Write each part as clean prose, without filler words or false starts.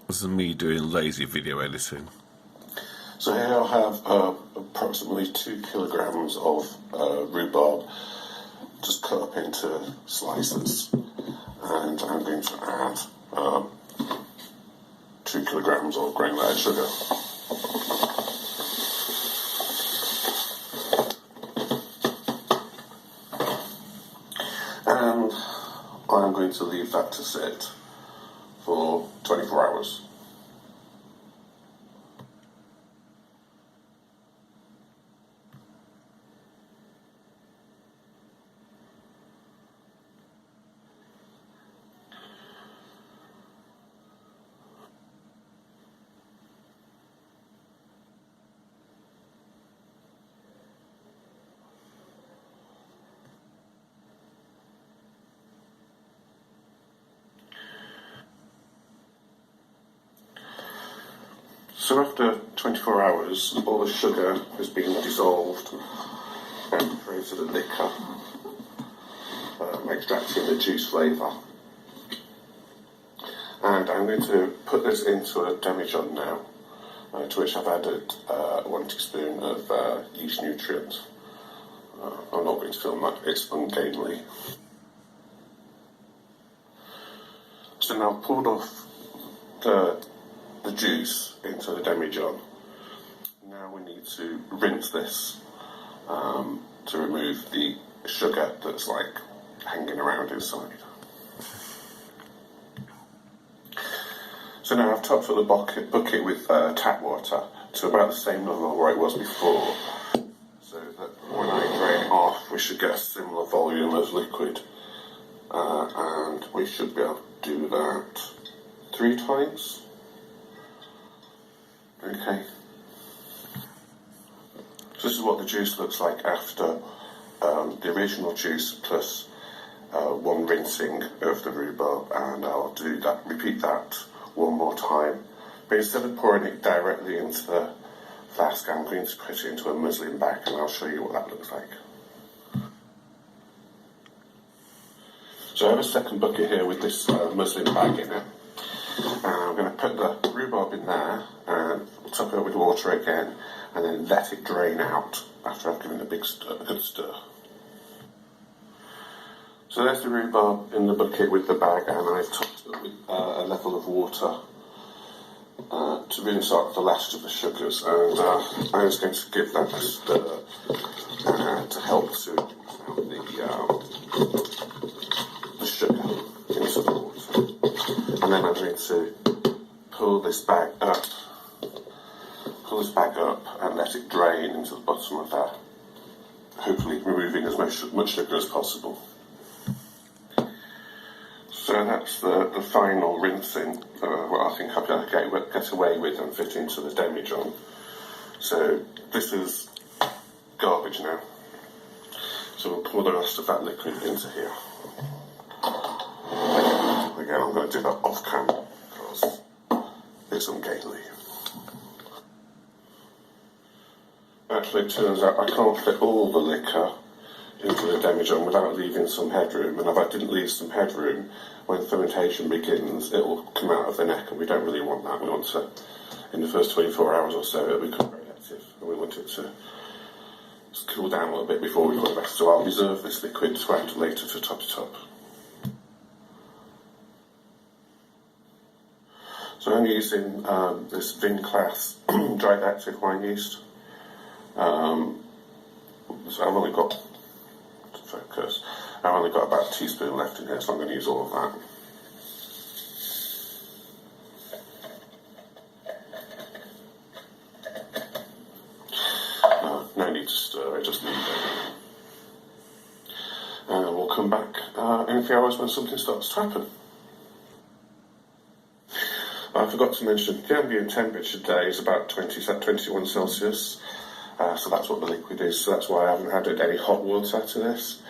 This is me doing lazy video editing. So here I have approximately 2 kilograms of rhubarb just cut up into slices, and I'm going to add 2 kilograms of granulated sugar. And I'm going to leave that to sit for 24 hours. So after 24 hours, all the sugar has been dissolved and created a liquor, extracting the juice flavour. And I'm going to put this into a demijohn now, to which I've added 1 teaspoon of yeast nutrient. I'm not going to film that, it's ungainly. So now I've poured off the juice into the demijohn. Now we need to rinse this to remove the sugar that's like hanging around inside. So now I've topped up the bucket with tap water to about the same level where it was before, so that when I drain it off we should get a similar volume of liquid, and we should be able to do that 3 times. Okay, so this is what the juice looks like after the original juice plus 1 rinsing of the rhubarb, and I'll do that, repeat that 1 more time. But instead of pouring it directly into the flask, I'm going to put it into a muslin bag, and I'll show you what that looks like. So I have a second bucket here with this muslin bag in it. And I'm going to put the rhubarb in there and top it up with water again, and then let it drain out after I've given it a good stir. So there's the rhubarb in the bucket with the bag, and I've topped it with a level of water to rinse out the last of the sugars, and I'm just going to give that a stir to help to rinse out the sugar into the water. And then I'm going to pull this bag up and let it drain into the bottom of that, hopefully removing as much sugar as possible. So that's the final rinsing, what I think I'm going to get away with and fit into the demijohn. So this is garbage now. So we'll pour the rest of that liquid into here. Again, I'm going to do that off camera because it's ungainly. Actually, it turns out I can't fit all the liquor into the demijohn without leaving some headroom, and if I didn't leave some headroom, when fermentation begins, it will come out of the neck, and we don't really want that. We want to, in the first 24 hours or so, it'll become very active, and we want it to cool down a little bit before we put the rest. So I'll reserve this liquid to add later to top it up. So I'm using this Vin class dried active wine yeast. So I've only got, to focus, I've only got about a teaspoon left in here, so I'm going to use all of that. No need to stir it, just leave it. And we'll come back in a few hours when something starts to happen. I forgot to mention, the ambient temperature today is about 21 Celsius, so that's what the liquid is, so that's why I haven't added any hot water to this,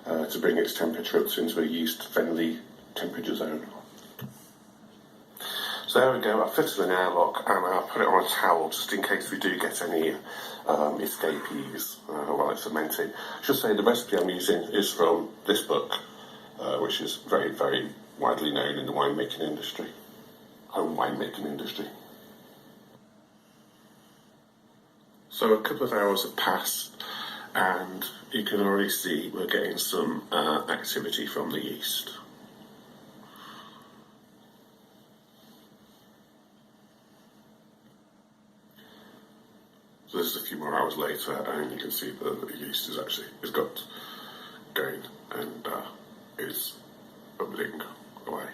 to bring its temperature up into a yeast-friendly temperature zone. So there we go, I've fitted an airlock, and I'll put it on a towel just in case we do get any escapees while it's fermenting. I should say the recipe I'm using is from this book, which is very, very widely known in the winemaking industry. home winemaking industry. So a couple of hours have passed, and you can already see we're getting some activity from the yeast. So this is a few more hours later, and you can see that the yeast is got going and is bubbling away.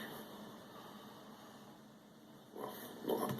Well, not that.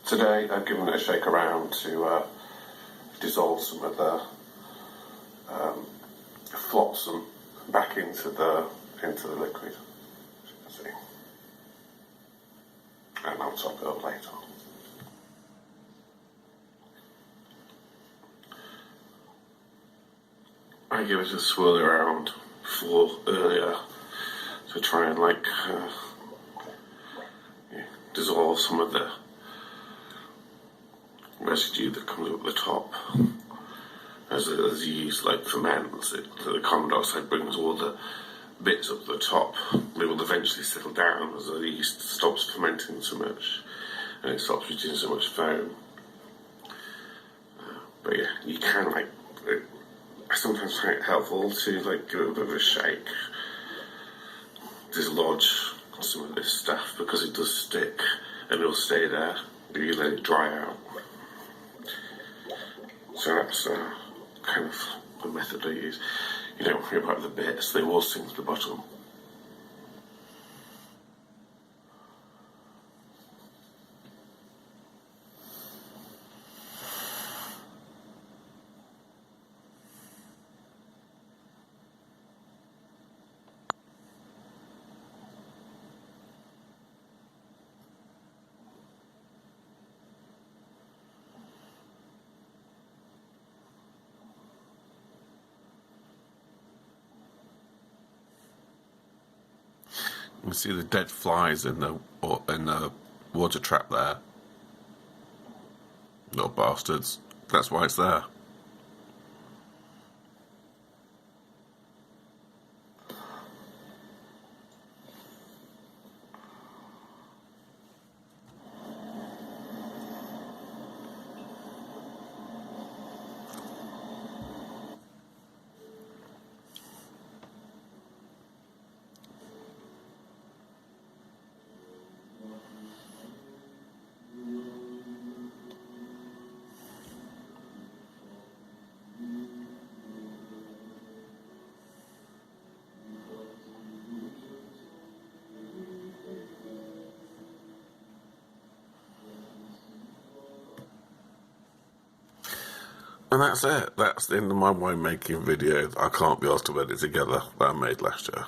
Today I've given it a shake around to dissolve some of the flotsam back into the liquid, as you can see, and I'll top it up later. I give it a swirl around earlier to try and dissolve some of the residue that comes up the top. As the yeast ferments, the carbon dioxide brings all the bits up the top. They will eventually settle down as the yeast stops fermenting so much and it stops producing so much foam. But yeah, you can I sometimes find it helpful to give it a bit of a shake, dislodge some of this stuff because it does stick and it'll stay there if you let it dry out. So that's kind of the method I use. You don't worry about the bits, they will sink to the bottom. You can see the dead flies in the water trap there. Little bastards. That's why it's there. And that's it. That's the end of my winemaking video. I can't be asked to edit together that I made last year.